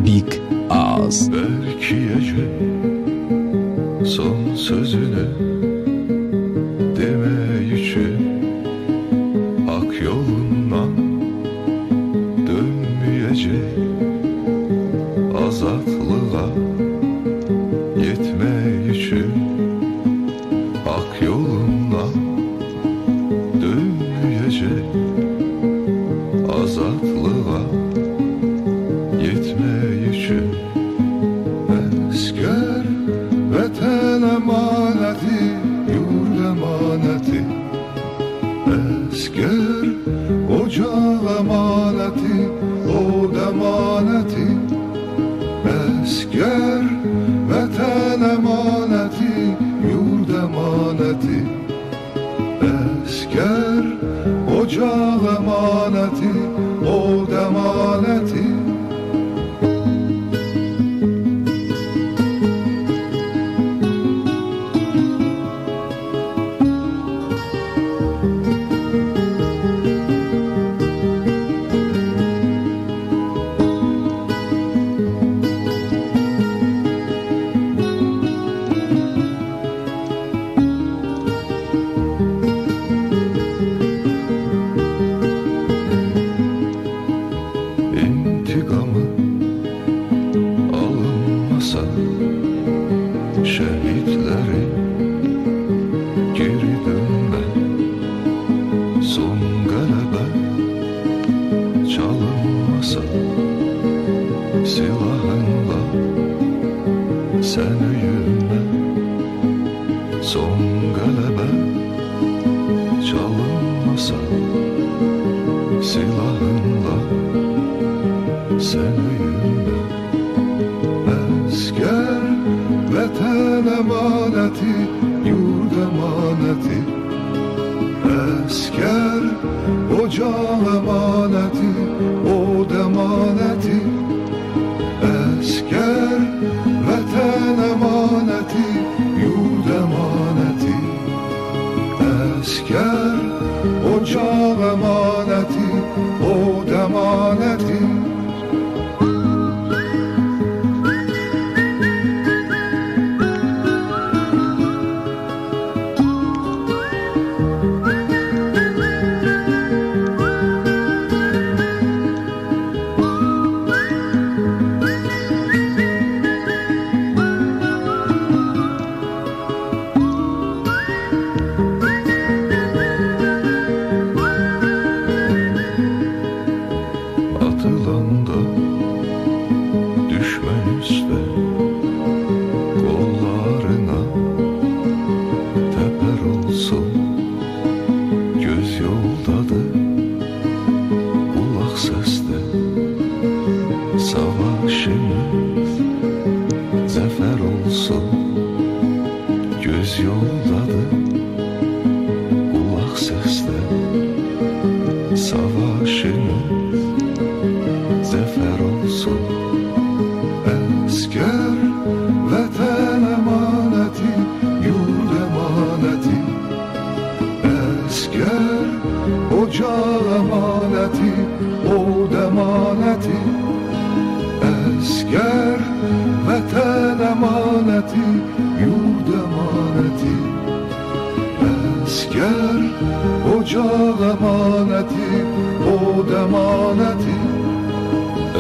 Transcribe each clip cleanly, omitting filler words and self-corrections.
Big Ağız. Belki ece son sözünü demeyişi, hak yolundan dönmeyecek, azatlığa yetmeyişi, hak yolundan dönmeyecek, azatlığa yetmeyişi. Esker vatan emaneti, yurt emaneti. Esker ocak emaneti, od emaneti. Esker vatan emaneti, yurt emaneti. Esker ocak emaneti, od emaneti. İntikamı alınmasa şehitleri geri dönme, son galebe çalınmasa silahınla sen öyünme, son galebe çalınmasa silahınla sen öyünme. Esker vatan emaneti, yurt emaneti. Esker ocak emaneti, od emaneti. Esker vatan emaneti, yurt emaneti. Esker ocak emaneti, od emaneti. Atılanda düşmen üstte, kollarına teper olsun. Göz yoldadır, kulak seste. Savaşımız zafer olsun. Göz yoldadır, kulak seste. Savaşımız zafer olsun. Esker vatan emaneti, yurt emaneti. Esker ocak emaneti, od emaneti. Esker vatan emaneti, yurt emaneti. Esker ocak emaneti, od emaneti.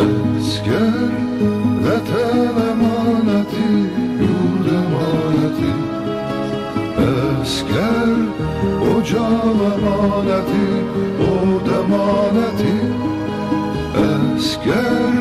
Esker vatan emaneti, yurt emaneti. Esker ocak emaneti, od emaneti. Esker